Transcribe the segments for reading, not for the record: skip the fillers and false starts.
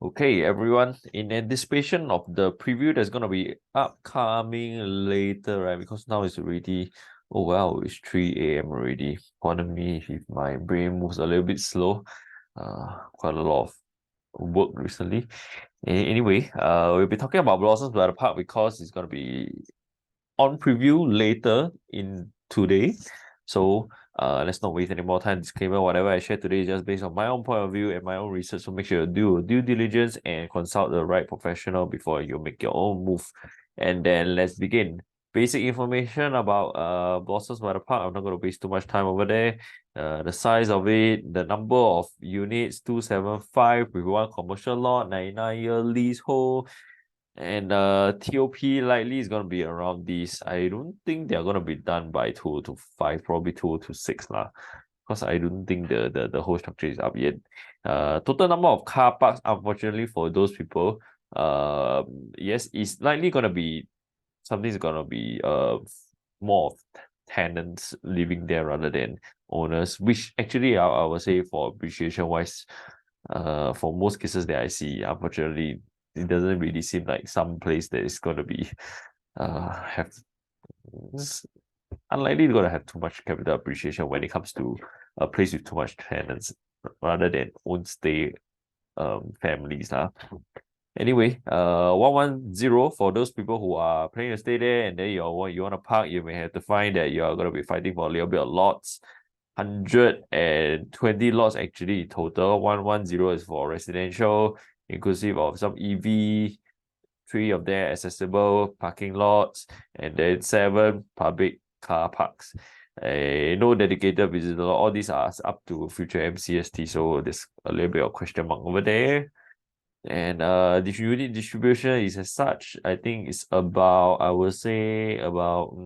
Okay, everyone, in anticipation of the preview that's gonna be upcoming later, right? Because now it's already, oh wow, it's 3 a.m. already. Pardon me if my brain moves a little bit slow. Quite a lot of work recently. Anyway, we'll be talking about Blossoms by the Park because it's gonna be on preview later in today. So let's not waste any more time. Disclaimer, whatever I share today is just based on my own point of view and my own research. So make sure you do due diligence and consult the right professional before you make your own move. And then let's begin. Basic information about Blossoms by the Park. I'm not going to waste too much time over there. The size of it, the number of units, 275 with one commercial lot, 99-year leasehold. And TOP likely is gonna be around this. I don't think they're gonna be done by 2025, probably 2026 lah. Because I don't think the whole structure is up yet. Total number of car parks, unfortunately for those people, yes, it's likely gonna be something's gonna be more of tenants living there rather than owners, which actually I would say for appreciation wise, for most cases that I see, unfortunately, it doesn't really seem like some place that is going to be have it's unlikely going to have too much capital appreciation when it comes to a place with too much tenants rather than own stay families. Anyway, 110 for those people who are planning to stay there and then you want to park, you may have to find that you are going to be fighting for a little bit of lots. 120 lots actually in total. 110 is for residential, inclusive of some EV, 3 of them accessible parking lots, and then 7 public car parks. No dedicated visitor. All these are up to future MCST, so there's a little bit of question mark over there. And unit distribution is as such, I think it's about, I would say about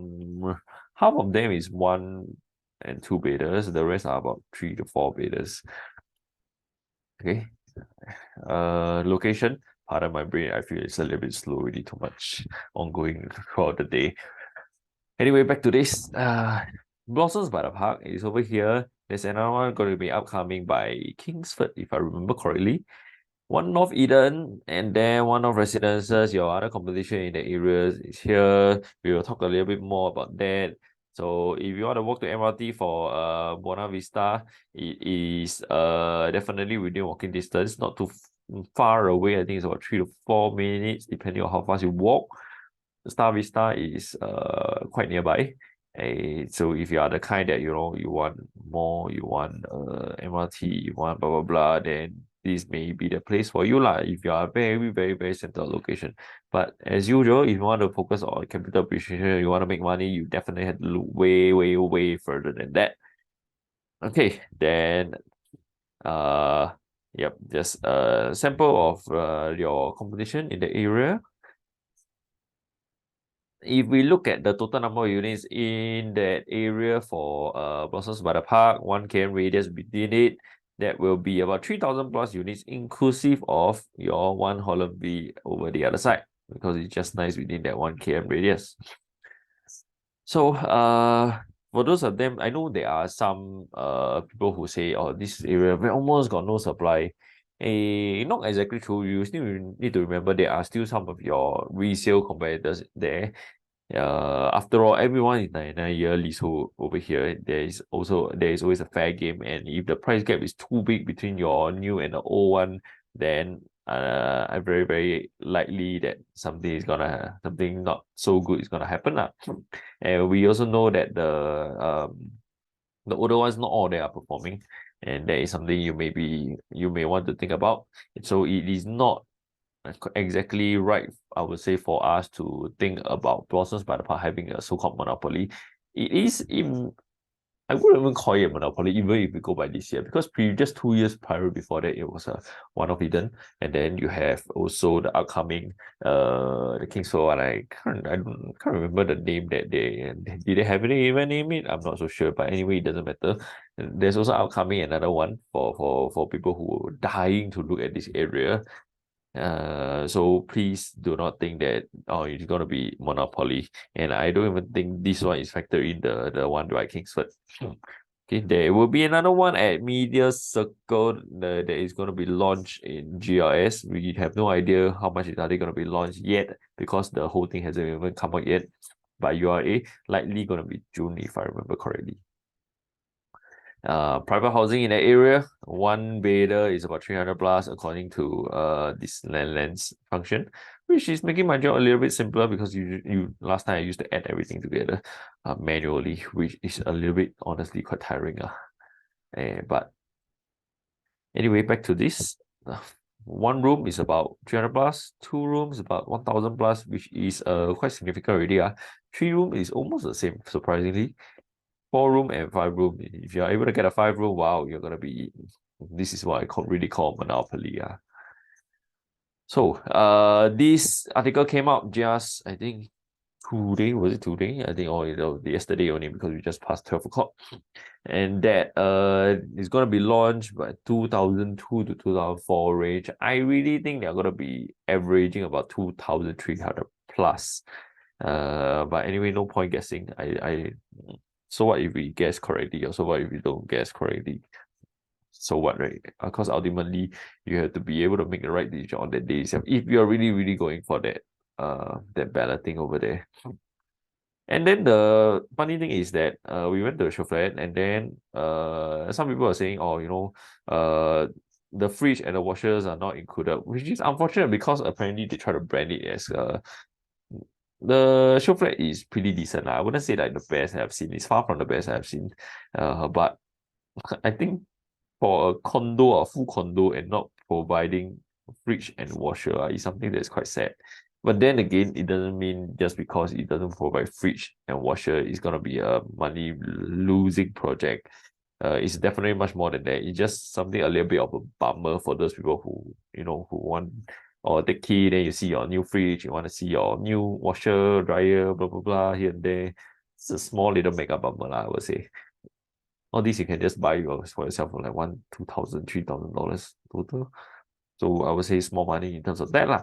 half of them is 1 and 2 bedders, the rest are about 3 to 4 bedders. Okay. Location, pardon my brain, I feel it's a little bit slow, really too much ongoing throughout the day. Anyway, back to this. Blossoms by the Park is over here. There's another one going to be upcoming by Kingsford, if I remember correctly. One North Eden and then one of Residences. Your other competition in the areas is here. We will talk a little bit more about that. So if you want to walk to MRT for Buona Vista, it is definitely within walking distance, not too far away. I think it's about 3 to 4 minutes, depending on how fast you walk. Star Vista is quite nearby. So if you are the kind that you want more, you want MRT, you want blah blah blah, then this may be the place for you lah. If you are very very very central location. But as usual, if you want to focus on capital appreciation, you want to make money, you definitely have to look way way way further than that. Okay, then yep, just a sample of your competition in the area. If we look at the total number of units in that area for Blossoms by the Park, 1 km radius within it, that will be about 3,000 plus units, inclusive of your 1 Holland V over the other side, because it's just nice within that 1 km radius. So for those of them, I know there are some people who say, oh, this area we almost got no supply. Not exactly true. You still need to remember there are still some of your resale competitors there. After all, everyone is 99-year leasehold over here. There is always a fair game, and if the price gap is too big between your new and the old one, then I'm very very likely that something not so good is gonna happen lah. And we also know that the older ones, not all they are performing, and that is something you may want to think about. So it is not exactly right, I would say, for us to think about Blossoms by the Park having a so-called monopoly. It is I wouldn't even call it a monopoly, even if we go by this year, because just 2 years prior before that, it was a one of Eden, and then you have also the upcoming the Kingsford one. I can't remember the name that did they have any even name it? I'm not so sure, but anyway, it doesn't matter. There's also upcoming another one for people who are dying to look at this area. So please do not think that it's gonna be monopoly, and I don't even think this one is factored in the one by Kingsford. Okay, there will be another one at Media Circle that is going to be launched in GRS. We have no idea how much are they going to be launched yet because the whole thing hasn't even come out yet by URA. Likely going to be June if I remember correctly. Private housing in the area, one beta is about 300 plus according to this land's function, which is making my job a little bit simpler because you last time I used to add everything together manually, which is a little bit honestly quite tiring. But anyway, back to this. One room is about 300 plus, two rooms about 1000 plus, which is quite significant already. Three room is almost the same, surprisingly. 4 room and 5 room. If you're able to get a 5 room, wow, you're gonna be. This is what I really call monopoly. So this article came out just I think today. Was it today? I think yesterday only because we just passed 12 o'clock. And that is gonna be launched by 2002 to 2004 range. I really think they're gonna be averaging about 2300 plus. But anyway, no point guessing. So what if we guess correctly, or so what if we don't guess correctly? So what, right? Because ultimately you have to be able to make the right decision on that day itself if you're really, really going for that balloting over there. And then the funny thing is that we went to the show flat, and then some people are saying, oh, the fridge and the washers are not included, which is unfortunate because apparently they try to brand it as the show flat is pretty decent. I wouldn't say like the best I've seen. It's far from the best I've seen. But I think for a condo, a full condo, and not providing fridge and washer is something that's quite sad. But then again, it doesn't mean just because it doesn't provide fridge and washer, it's gonna be a money losing project. It's definitely much more than that. It's just something a little bit of a bummer for those people who want or the key, then you see your new fridge, you want to see your new washer, dryer, blah blah blah here and there. It's a small little makeup bummer, I would say. All these you can just buy for yourself for like $1,000, $3,000 total. So I would say small money in terms of that lah.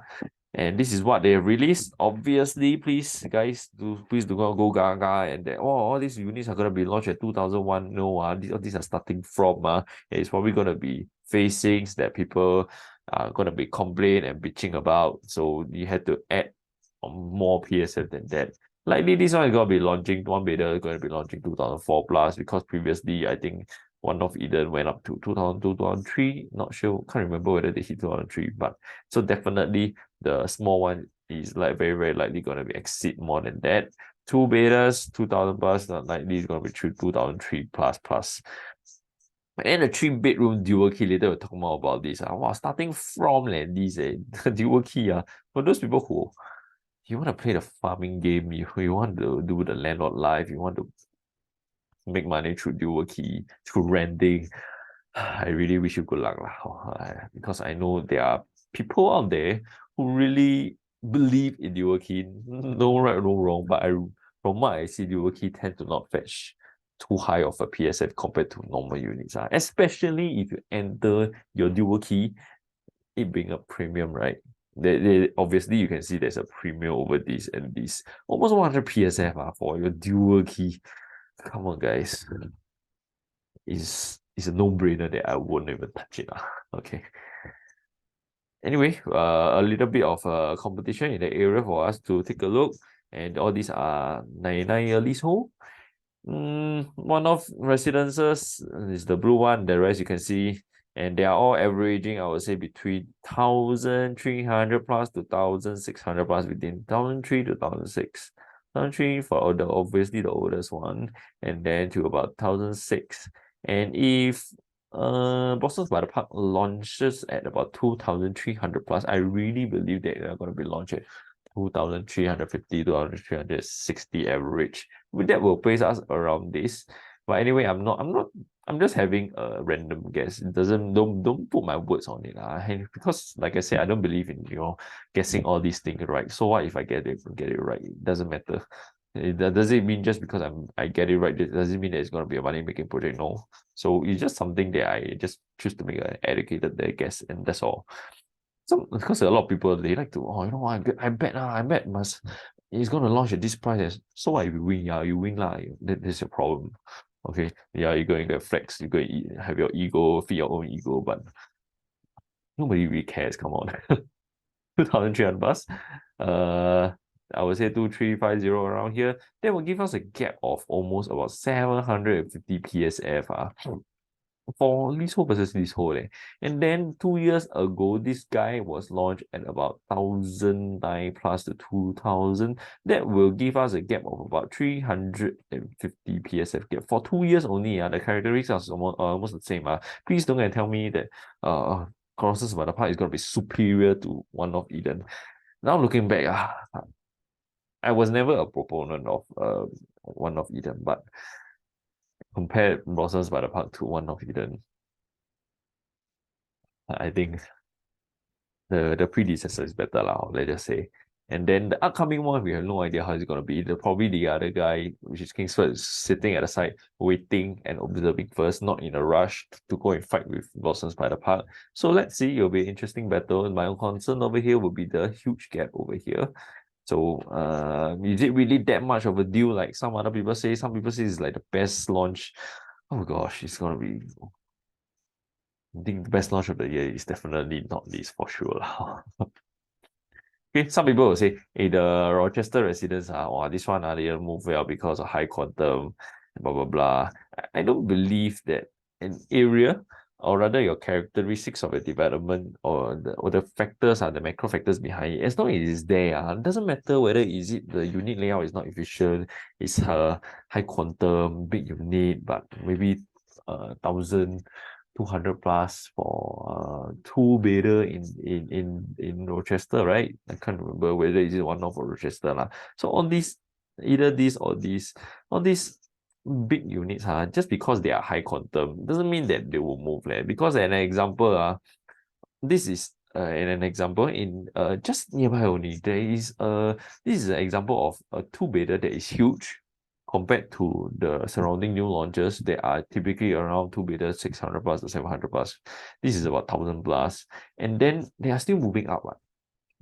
And this is what they have released. Obviously, please guys, please do not go gaga and that all these units are gonna be launched at 2001. No, these are starting from it's probably gonna be facings that people are gonna be complaining and bitching about. So you had to add more PSF than that. Likely this one is going to be launching, one beta is going to be launching 2004 plus because previously I think one of Eden went up to 2002, 2003. Not sure, can't remember whether they hit 2003, but so definitely the small one is like very, very likely going to be exceed more than that. Two betas, 2000 plus, not likely is going to be 2003 plus plus. And the 3 bedroom dual key, later we'll talk more about this. Wow, starting from these the dual key, for those people who you want to play the farming game, you want to do the landlord life, you want to make money through dual key, through renting, I really wish you good luck because I know there are people out there who really believe in dual key. No right, no wrong, but from what I see, dual key tend to not fetch too high of a PSF compared to normal units. Especially if you enter your dual key, it being a premium, right? They obviously you can see there's a premium over this and this. Almost 100 PSF for your dual key. Come on, guys. It's a no-brainer that I won't even touch it. Okay. Anyway, a little bit of competition in the area for us to take a look. And all these are 99-year leasehold. One of residences is the blue one. The rest you can see, and they are all averaging, I would say, between 1,300 plus to 1,600 plus, within 1,003 to 1,006. 1,003 for obviously the oldest one, and then to about 1,006. And if Boston's by the Park launches at about 2,300 plus, I really believe that they're going to be launched at 2,350 to 2,360 average. With that will place us around this. But anyway, I'm just having a random guess. It don't put my words on it. Because like I said, I don't believe in guessing all these things right. So what if I get it right? It doesn't matter. Does it mean just because I get it right, does it mean that it's gonna be a money making project? No. So it's just something that I just choose to make an educated guess, and that's all. So because a lot of people they like to I bet must it's gonna launch at this price. So what if you win? Yeah, you win lah. That's your problem. Okay, yeah, you're going to flex, you're going to have your ego, feed your own ego, but nobody really cares. Come on. 2,300 bucks. I would say 2350 around here. That will give us a gap of almost about 750 PSF. For leasehold versus leasehold. And then 2 years ago, this guy was launched at about 1,009 plus the 2,000. That will give us a gap of about 350 PSF gap. For 2 years only, the characteristics are almost the same. Please don't tell me that Colossus by the Park is going to be superior to One of Eden. Now looking back, I was never a proponent of One of Eden, but compared Blossoms by the Park to One of Eden, I think the predecessor is better lah, let's just say. And then the upcoming one, we have no idea how it's going to be. Probably the other guy, which is Kingsford, is sitting at the side, waiting and observing first, not in a rush to go and fight with Blossom Spider Park. So let's see, it'll be an interesting battle. My own concern over here will be the huge gap over here. So is it really that much of a deal like some other people say? Some people say it's like the best launch. Oh gosh, it's going to be... I think the best launch of the year is definitely not this for sure. Okay, some people will say, hey, the Rochester residents this one they move well because of high quantum, blah blah blah. I don't believe that an area, or rather your characteristics of a development or the factors the macro factors behind it, as long as it is there, it doesn't matter whether is it the unit layout is not efficient, it's high quantum, big unit, but maybe 1,200 plus for two bedder in Rochester, right? I can't remember whether it's one of Rochester lah. So on these, either this or this, all these big units just because they are high quantum doesn't mean that they will move because an example this is an example in just nearby only. There is this is an example of a two bedder that is huge compared to the surrounding new launches that are typically around two bedder 600 plus to 700 plus. This is about 1,000 plus, and then they are still moving up.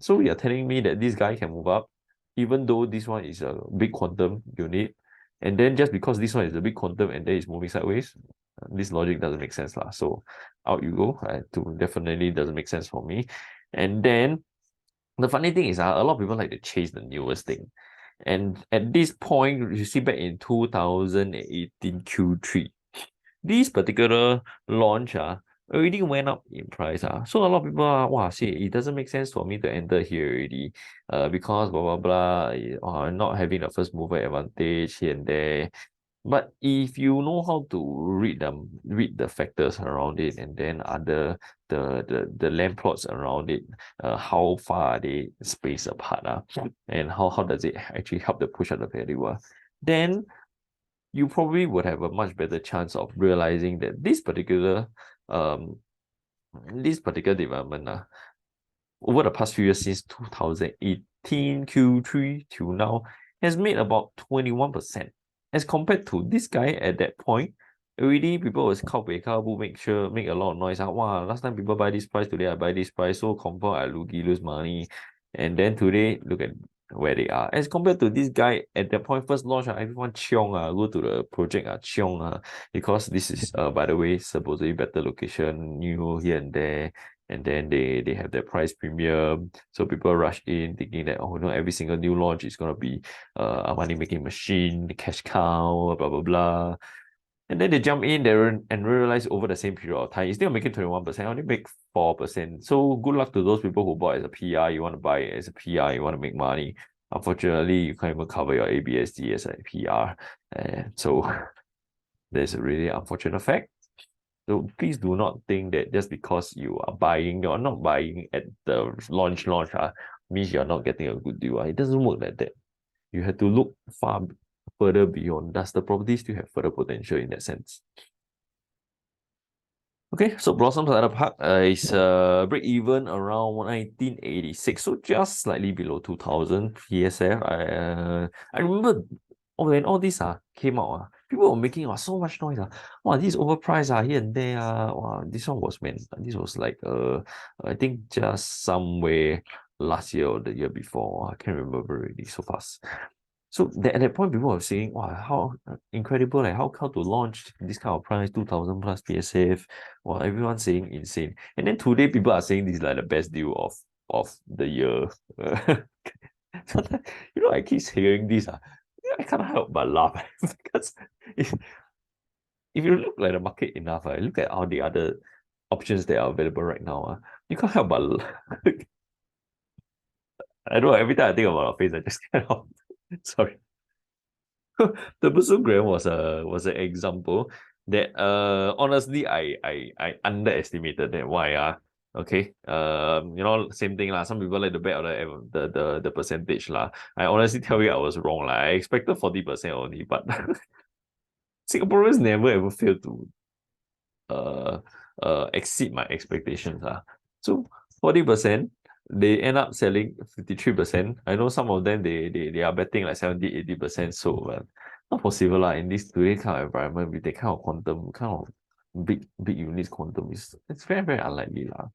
So you're telling me that this guy can move up, even though this one is a big quantum unit, and then just because this one is a big quantum and then it's moving sideways, this logic doesn't make sense lah. So out you go. Definitely doesn't make sense for me. And then the funny thing is, a lot of people like to chase the newest thing. And at this point, you see back in 2018 Q3, this particular launch already went up in price. So a lot of people say it doesn't make sense for me to enter here already. Because blah blah blah, not having the first mover advantage here and there. But if you know how to read the factors around it, and then the land plots around it, how far are they spaced apart, and how does it actually help to push up the value, then you probably would have a much better chance of realizing that this particular development over the past few years since 2018 Q3 till now has made about 21%. As compared to this guy at that point, already people was make a lot of noise. Last time people buy this price, today I buy this price, so confirm I lose money. And then today, look at where they are. As compared to this guy at that point, first launch, everyone chiong, go to the project, chiong, because this is, by the way, supposedly better location, new here and there. And then they have their price premium. So people rush in thinking that, every single new launch is going to be a money-making machine, cash cow, blah, blah, blah. And then they jump in there and realize over the same period of time, instead of making 21%, only make 4%. So good luck to those people who bought as a PR. You want to buy it as a PR, you want to make money. Unfortunately, you can't even cover your ABSD as a PR. So there's a really unfortunate fact. So please do not think that just because you're not buying at the launch, means you're not getting a good deal. It doesn't work like that. You have to look far further beyond. Does the property still have further potential in that sense? Okay, so Blossoms at the Park is break even around 1986, so just slightly below 2,000 PSF. I remember when all this came out, people were making so much noise. This overpriced here and there. This one was this was like I think just somewhere last year or the year before. I can't remember really so fast. So that, at that point, people were saying, wow, how incredible, like how to launch this kind of price, 2,000 plus PSF. Well, everyone's saying insane. And then today, people are saying this is like the best deal of the year. Sometimes, I keep hearing this. I can't help but laugh because if, if you look like the market enough, look at all the other options that are available right now. You can't help but I don't know, every time I think about our face, I just kind of sorry. The Busugram was an example that honestly I underestimated that. Why okay, same thing lah. Some people like to bet on the percentage lah. I honestly tell you I was wrong lah. I expected 40% only, but Singaporeans never ever fail to uh exceed my expectations So 40%, they end up selling 53%. I know some of them they are betting like 70-80%. So not possible lah in this today kind of environment with the kind of quantum, kind of big units quantum it's very, very unlikely lah.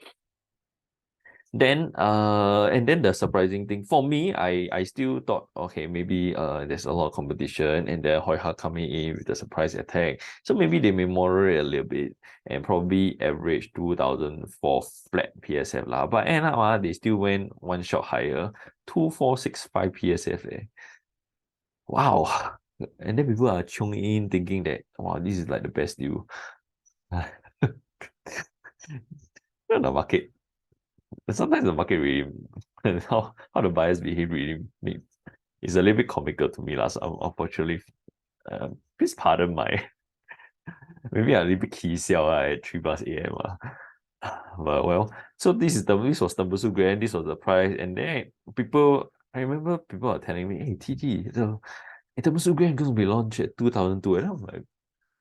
Then and then the surprising thing for me, I still thought, okay, maybe there's a lot of competition and then Hoi Ha coming in with the surprise attack. So maybe they may moderate a little bit and probably average 2,004 flat PSF lah. But end up they still went one shot higher, 2,465 PSF. Wow. And then people are chung in thinking that, wow, this is like the best deal. The market. Sometimes the market really how the buyers behave really is a little bit comical to me lah. So unfortunately, please pardon my maybe I'm a little bit key at 3 plus AM. But well, so this was the Busu Grand, this was the price, and then I remember people are telling me, hey TG, the Busu Grand going to be launched at 2002, and I'm like,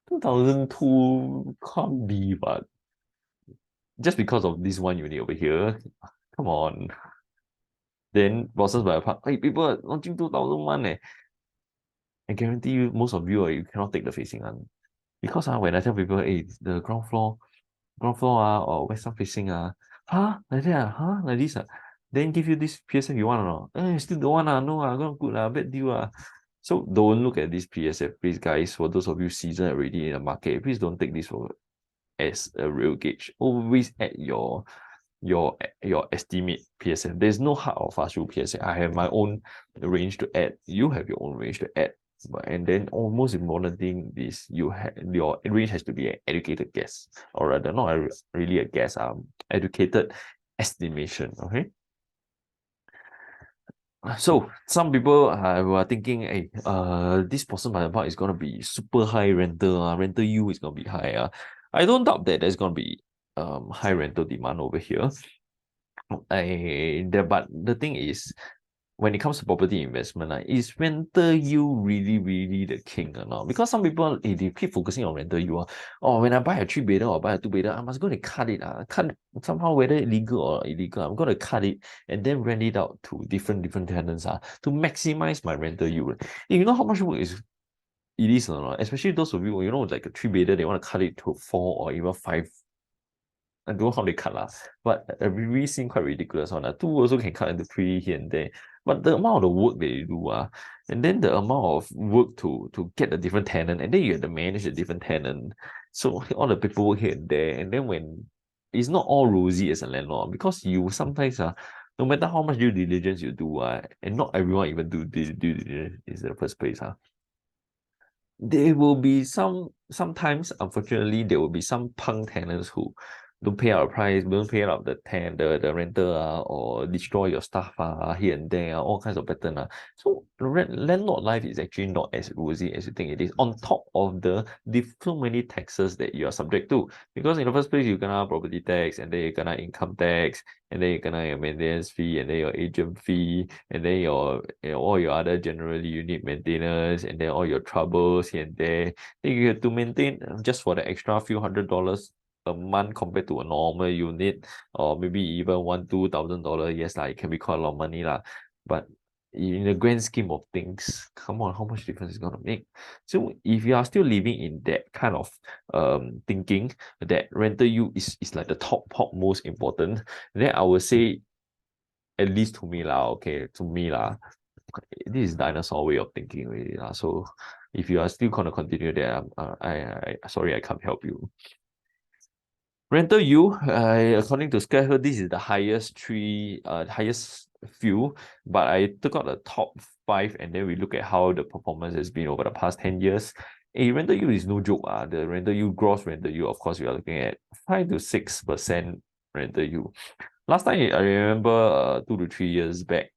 2002 can't be, but just because of this one unit over here, come on. Then bosses by apart, hey, people are launching 2001 I guarantee you, most of you, you cannot take the facing one. Because when I tell people, hey, the ground floor or western facing like that like this then give you this PSF you want or not? Still don't want no gonna good bad deal So don't look at this PSF, please, guys. For those of you seasoned already in the market, please don't take this as a real gauge. Always at your estimate PSF. There's no hard or fast rule PSF. I have my own range to add. You have your own range to add. And then most important thing is your range has to be an educated guess, or rather not really a guess, educated estimation. Okay. So some people were thinking, hey, this portion by the part is gonna be super high rental. Rental yield is gonna be high. I don't doubt that there's gonna be high rental demand over here. But the thing is, when it comes to property investment, is rental yield really, really the king or not? Because some people, they keep focusing on rental yield. Oh, when I buy a 3-bedder or buy a 2-bedder, I must go and cut it. Cut somehow, whether legal or illegal, I'm going to cut it and then rent it out to different tenants to maximize my rental yield. You know how much work it is or not? Especially those of you, like a 3-bedder, they want to cut it to 4 or even 5. I don't know how they cut but it really seem quite ridiculous on that. 2 also can cut into 3 here and there. But the amount of work they do and then the amount of work to get a different tenant, and then you have to manage a different tenant. So all the paperwork here and there, and then when it's not all rosy as a landlord, because you sometimes no matter how much due diligence you do and not everyone even do due diligence in the first place there will be sometimes, unfortunately, there will be some punk tenants who don't pay out the price, don't pay out the rental or destroy your stuff here and there, all kinds of pattern So landlord life is actually not as rosy as you think it is. On top of so many taxes that you are subject to, because in the first place you gonna property tax, and then you gonna income tax, and then you gonna your maintenance fee, and then your agent fee, and then your all your other generally unit maintenance, and then all your troubles here and there. Then you have to maintain just for the extra few $100 a month compared to a normal unit, or maybe even $1,000-2,000. Yes, it can be quite a lot of money but in the grand scheme of things, come on, how much difference is gonna make? So if you are still living in that kind of thinking that rental yield is like the top most important, then I would say, at least to me this is dinosaur way of thinking already. So if you are still going to continue there, I sorry, I can't help you. Rental yield, according to Skyher, this is the highest few, but I took out the top 5 and then we look at how the performance has been over the past 10 years. Rental yield is no joke. The rental yield, gross rental yield, of course, we are looking at 5 to 6% rental yield. Last time, I remember 2 to 3 years back,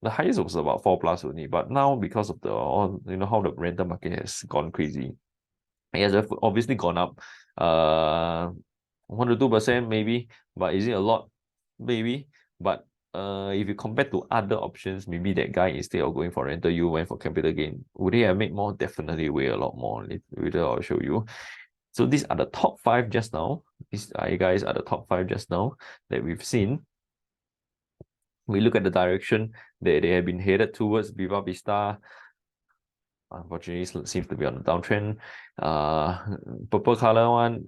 the highest was about 4 plus only, but now because of how the rental market has gone crazy, it has obviously gone up 1 to 2% maybe, but is it a lot? Maybe. But if you compare to other options, maybe that guy, instead of going for rental, you went for capital gain. Would he have made more? Definitely way a lot more. Later I'll show you. So these are the top 5 just now. These guys are the top 5 just now that we've seen. We look at the direction that they have been headed towards. Viva Vista, unfortunately, seems to be on the downtrend. Purple color one,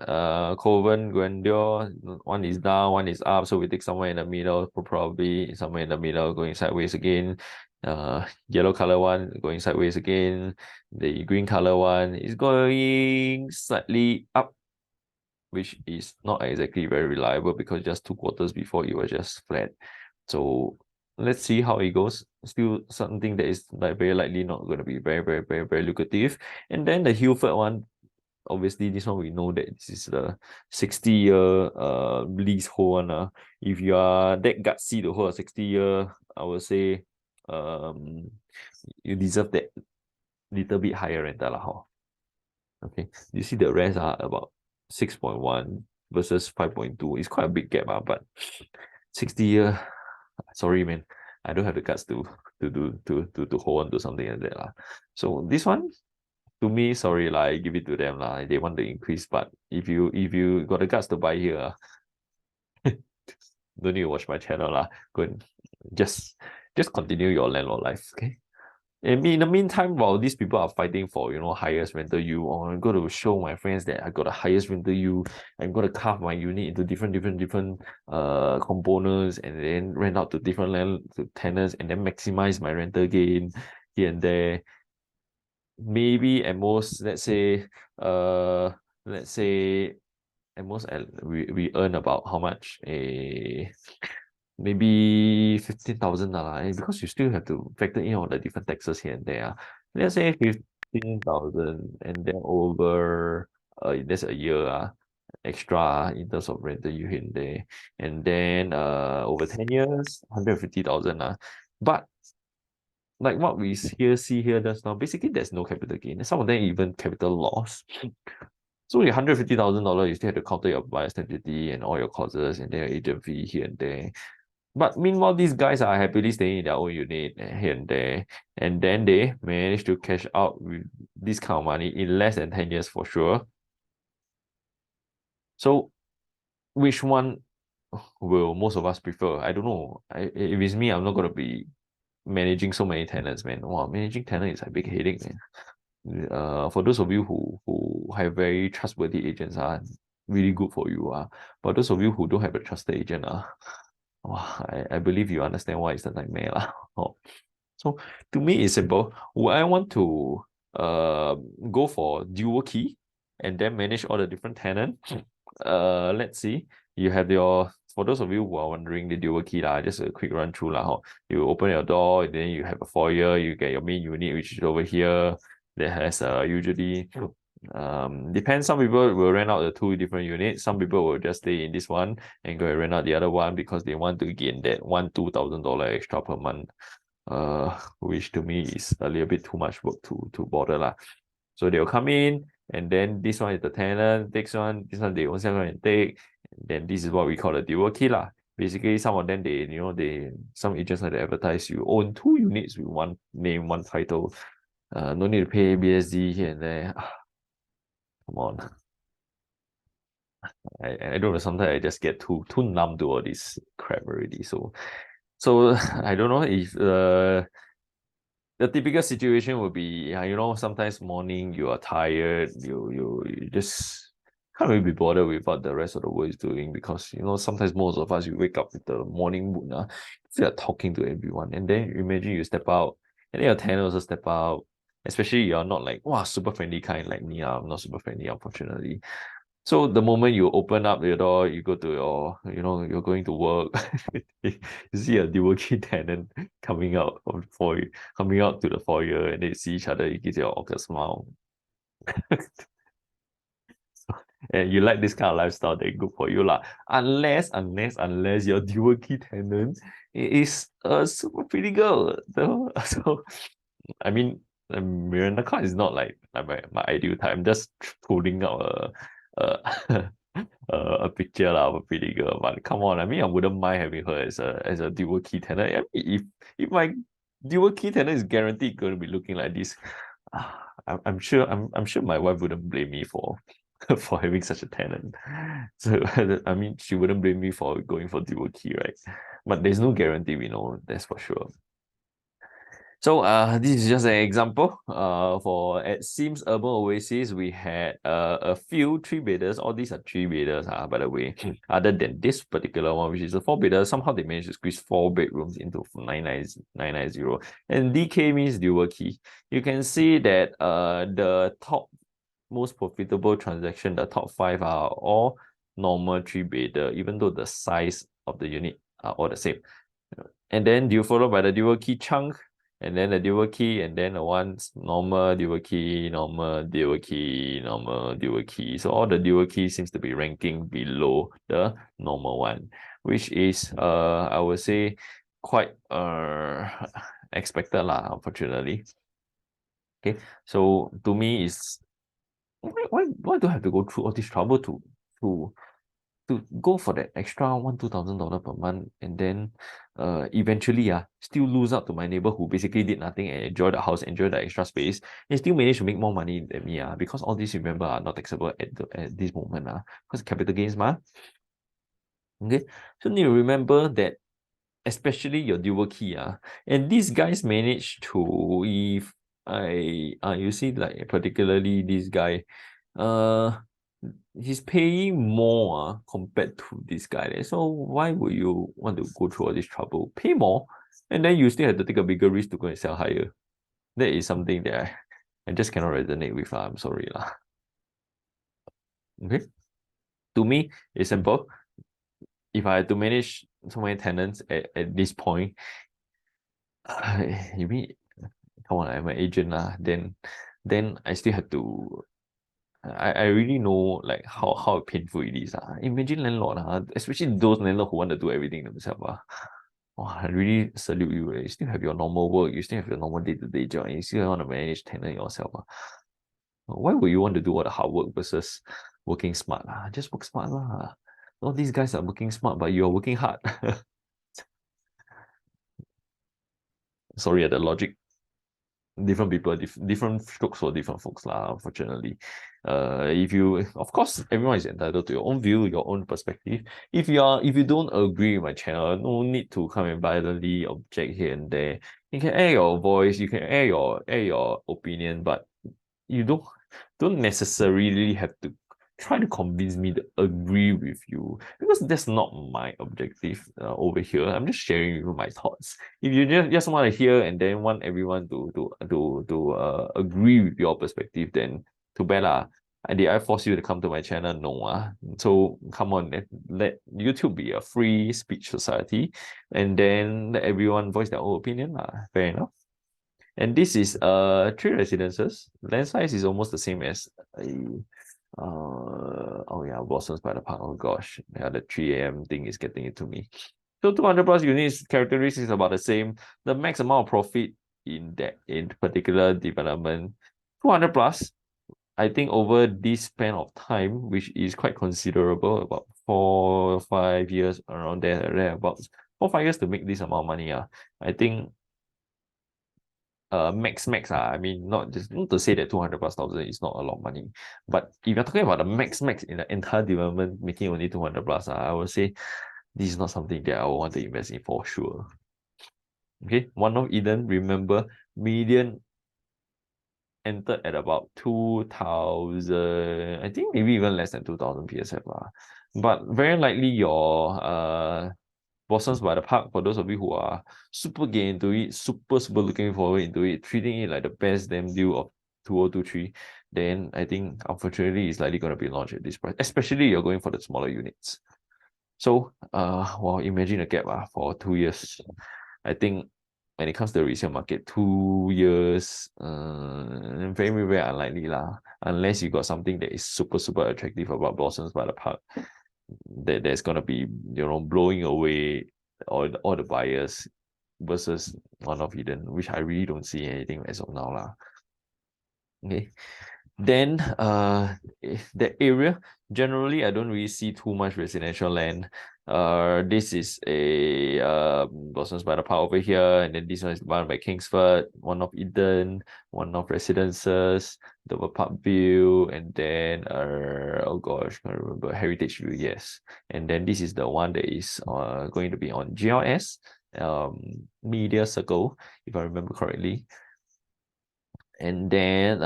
Coven, Grandeur, one is down, one is up. So we take somewhere in the middle, probably somewhere in the middle, going sideways again. Yellow color one going sideways again. The green color one is going slightly up, which is not exactly very reliable because just 2 quarters before it was just flat. So let's see how it goes. Still something that is like very likely not going to be very, very, very, very lucrative. And then the Hilford one, obviously this one we know that this is the 60-year leasehold one. If you are that gutsy to hold a 60-year, I would say you deserve that little bit higher rental. Okay, you see the rest are about 6.1 versus 5.2. It's quite a big gap, but 60-year, sorry man, I don't have the guts to hold on to something like that. So this one, to me, sorry, I give it to them. They want the increase, but if you got the guts to buy here, don't need to watch my channel. Go and just continue your landlord life, okay? And in the meantime, while these people are fighting for highest rental yield, or I'm going to show my friends that I got the highest rental yield, I'm going to carve my unit into different components and then rent out to different tenants and then maximize my rental gain here and there. Maybe at most, let's say at most we earn about how much? Maybe 15,000 because you still have to factor in all the different taxes here and there. Let's say 15,000 and then over that's a year extra in terms of rental you here and there. And then over 10 years, 150,000. But like what we see here just now, basically there's no capital gain. Some of them even capital loss. So your $150,000, you still have to counter your buyer's stamp duty and all your costs and then your agent fee here and there. But meanwhile, these guys are happily staying in their own unit here and there. And then they manage to cash out with this kind of money in less than 10 years for sure. So which one will most of us prefer? I don't know. If it's me, I'm not going to be managing so many tenants, man. Wow, managing tenants is a big headache, man. For those of you who have very trustworthy agents, really good for you. But those of you who don't have a trusted agent, I believe you understand why it's a nightmare. So to me, it's simple. Would I want to go for dual key and then manage all the different tenants? Let's see. You have for those of you who are wondering the dual key, just a quick run through. You open your door, then you have a foyer, you get your main unit, which is over here. That has usually depends. Some people will rent out the 2 different units. Some people will just stay in this one and go and rent out the other one because they want to gain that $2,000 extra per month. Which to me is a little bit too much work to bother. So they'll come in, and then this one is the tenant, this one they own self and take. And then this is what we call a dual key. Basically, some of them some agents like to advertise you own 2 units with one name, one title. No need to pay BSD here and there. Come on. I don't know, sometimes I just get too numb to all this crap already. So I don't know if the typical situation would be, sometimes morning you are tired, you just can't really be bothered with what the rest of the world is doing because, sometimes most of us, you wake up with the morning mood, you are talking to everyone. And then imagine you step out And then your tenant also step out. Especially you're not like, wow, super friendly kind like me. I'm not super friendly, unfortunately. So the moment you open up your door, you go to your, you're going to work, you see a dual key tenant coming out of the foyer, coming out to the foyer, and they see each other, you give your awkward smile. And you like this kind of lifestyle, then good for you lah. Unless your dual key tenant is a super pretty girl. So I mean, Miranda Card is not like my ideal type. I'm just pulling out a a picture of a pretty girl. But come on, I mean, I wouldn't mind having her as a dual key tenant. I mean, if my dual key tenant is guaranteed going to be looking like this, I'm sure my wife wouldn't blame me for for having such a tenant. So I mean, she wouldn't blame me for going for dual key, right? But there's no guarantee, we know, that's for sure. So this is just an example. For at Sims Urban Oasis, we had a few three bedders. All these are three bedders, by the way. Other than this particular one, which is a four bedder, somehow they managed to squeeze 4 bedrooms into 990. And DK means dual key. You can see that the top most profitable transaction, the top 5 are all normal three bedder, even though the size of the unit are all the same. And then you follow by the dual key chunk, and then the dual key, and then the ones normal dual key, normal dual key, normal dual key. So all the dual key seems to be ranking below the normal one, which is I would say quite expected lah, unfortunately. Okay, so to me is why do I have to go through all this trouble to to go for that extra $1,000-2,000 per month, and then eventually still lose out to my neighbor who basically did nothing and enjoy the house, enjoy the extra space, and still manage to make more money than me, because all these, remember, are not taxable at this moment, because capital gains okay. So need to remember that, especially your dual key, and these guys manage to, if you see, like particularly this guy, he's paying more compared to this guy. So why would you want to go through all this trouble, pay more, and then you still have to take a bigger risk to go and sell higher? That is something that I just cannot resonate with. I'm sorry lah. Okay, to me it's simple. If I had to manage so many tenants at this point, you mean, come on, I'm an agent lah, then I still have to, I really know like how painful it is. Imagine landlord, especially those landlord who want to do everything themselves. I really salute you. You still have your normal work, you still have your normal day-to-day job, and you still want to manage tenant yourself. Why would you want to do all the hard work versus working smart? Just work smart lah. All these guys are working smart, but you're working hard. Sorry, the logic, different people, different strokes for different folks lah, unfortunately. If you, of course, everyone is entitled to your own view, your own perspective. If you don't agree with my channel, no need to come and violently object here and there. You can air your voice, you can air your opinion, but you don't necessarily have to try to convince me to agree with you, because that's not my objective over here. I'm just sharing with you my thoughts. If you just want to hear and then want everyone to agree with your perspective, then too bad lah. Did I force you to come to my channel? No. So come on, let YouTube be a free speech society, and then let everyone voice their own opinion. Fair enough. And this is 3 residences. Land size is almost the same as a oh yeah, Blossoms by the Park. Oh gosh, yeah, the 3 a.m. thing is getting it to me. So 200 plus units, characteristics about the same. The max amount of profit in particular development, 200 plus. I think over this span of time, which is quite considerable, about 4-5 years, around there about 4-5 years to make this amount of money. I think max, I mean, not to say that 200 plus thousand is not a lot of money, but if you're talking about the max in the entire development making only 200 plus, I would say this is not something that I would want to invest in for sure. Okay, One North Eden, remember, median entered at about 2,000, I think maybe even less than 2,000 PSF, but very likely your Blossoms by the Park, for those of you who are super gay into it, super looking forward into it, treating it like the best damn deal of 2023, then I think unfortunately it's likely going to be launched at this price, especially you're going for the smaller units. So well, imagine a gap for 2 years. I think when it comes to the resale market, 2 years, very unlikely lah. Unless you got something that is super attractive about Blossoms by the Park, that's gonna be, blowing away all the buyers versus One of Eden, which I really don't see anything as of now lah. Okay. Then the area, generally I don't really see too much residential land. This is a Blossoms by the Park over here, and then this one is one by Kingsford, One of Eden, One of Residences, Dover Park View, and then oh gosh, I can't remember, Heritage View, yes. And then this is the one that is going to be on GLS Media Circle, if I remember correctly. And then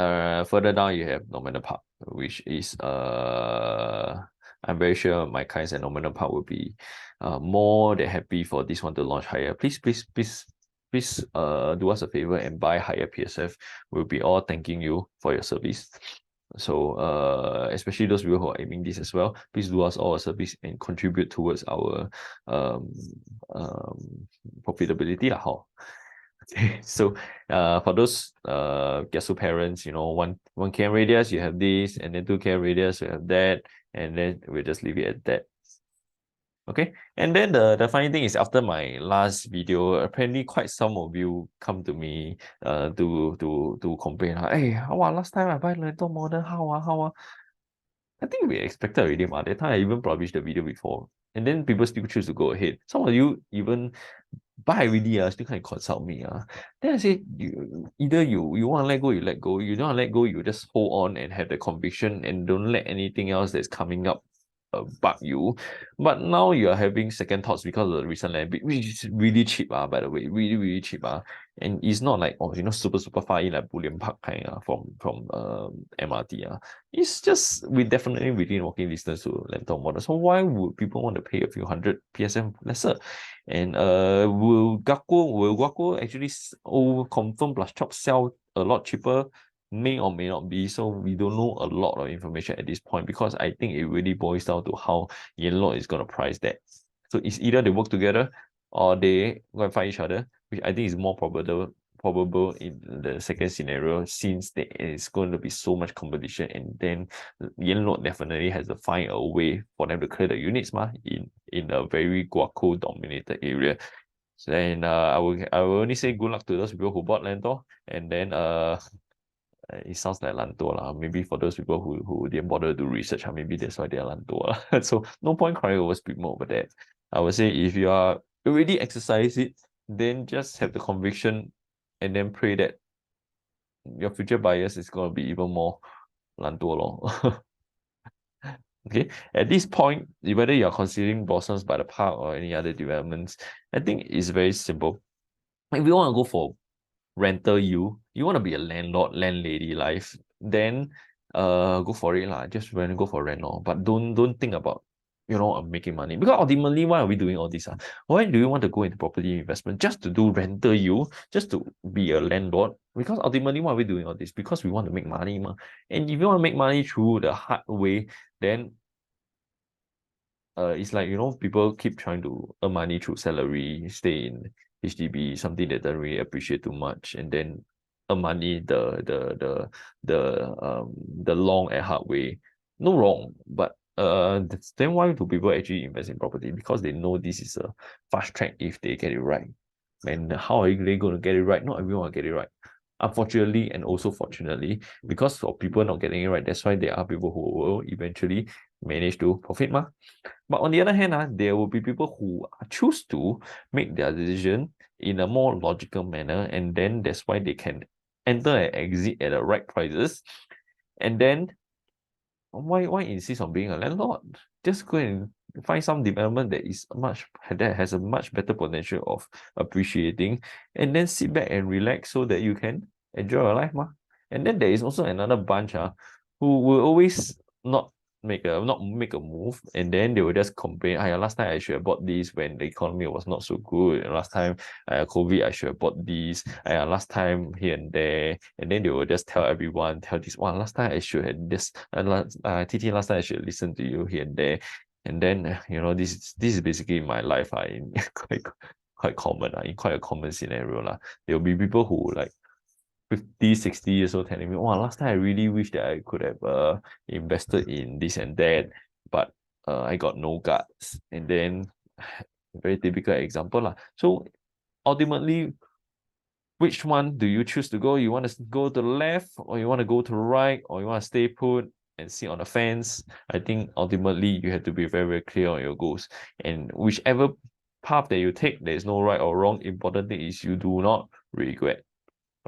further down you have Normanton Park, which is I'm very sure my clients at Normanton Park will be more than happy for this one to launch higher. Please do us a favor and buy higher PSF. We'll be all thanking you for your service. So especially those people who are aiming this as well, please do us all a service and contribute towards our profitability lah. So for those Kiasu parents, one km radius, you have this, and then 2 km radius, you have that, and then we'll just leave it at that. Okay, and then the funny thing is, after my last video, apparently quite some of you come to me to complain, hey, last time I buy rental model, how I think we expected already, that time I even published the video before, and then people still choose to go ahead. Some of you even buy already, still can consult me. Then I say, either you want to let go, you let go. You don't want to let go, you just hold on and have the conviction and don't let anything else that's coming up bug you. But now you are having second thoughts because of the recent land bid, which is really cheap, by the way, really cheap. And it's not like, super far in like Bullion Park kind from MRT. It's just definitely within walking distance to Lentor model. So why would people want to pay a few hundred PSM lesser? And will Guaco actually confirm plus chop sell a lot cheaper? May or may not be. So we don't know a lot of information at this point, because I think it really boils down to how Yenlot is going to price that. So it's either they work together or they go and find each other, which I think is more probable in the second scenario, since there is going to be so much competition, and then Yenlot definitely has to find a way for them to clear the units in a very Guaco dominated area. So then I will only say good luck to those people who bought Lentor, and then it sounds like Lanto lah. Maybe for those people who didn't bother to do research, maybe that's why they're Lanto. So no point crying over speed more over that. I would say if you are already exercise it, then just have the conviction and then pray that your future buyers is going to be even more Lanto lor. Okay, at this point, whether you're considering Blossoms by the Park or any other developments, I think it's very simple. If you want to go for rental you want to be a landlady life, then go for it lah. Just go for rent but don't think about making money, because ultimately why are we doing all this? Why do you want to go into property investment? Just to do rental you, just to be a landlord? Because ultimately why are we doing all this? Because we want to make money and if you want to make money through the hard way, then it's like people keep trying to earn money through salary, stay in HDB, something that doesn't really appreciate too much, and then earn money the long and hard way. No wrong, but then why do people actually invest in property? Because they know this is a fast track if they get it right. And how are they going to get it right? Not everyone will get it right. Unfortunately, and also fortunately, because of people not getting it right, that's why there are people who will eventually manage to profit. But on the other hand, there will be people who choose to make their decision in a more logical manner, and then that's why they can enter and exit at the right prices. And then why insist on being a landlord? Just go and find some development that has a much better potential of appreciating, and then sit back and relax so that you can enjoy your life. And then there is also another bunch who will always not not make a move, and then they will just complain, last time I should have bought this when the economy was not so good, and last time COVID I should have bought this, last time here and there, and then they will just tell this, last time I should have this, TT, last time I should listen to you here and there. And then this is basically my life, in quite common, in quite a common scenario. There will be people who like 50, 60 years old telling me, last time I really wish that I could have invested in this and that, but I got no guts. And then, very typical example. So ultimately, which one do you choose to go? You want to go to the left, or you want to go to the right, or you want to stay put and sit on the fence? I think ultimately you have to be very, very clear on your goals. And whichever path that you take, there is no right or wrong. Important thing is you do not regret.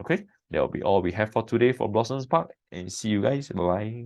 Okay, that will be all we have for today for Blossoms Park, and see you guys. Bye bye.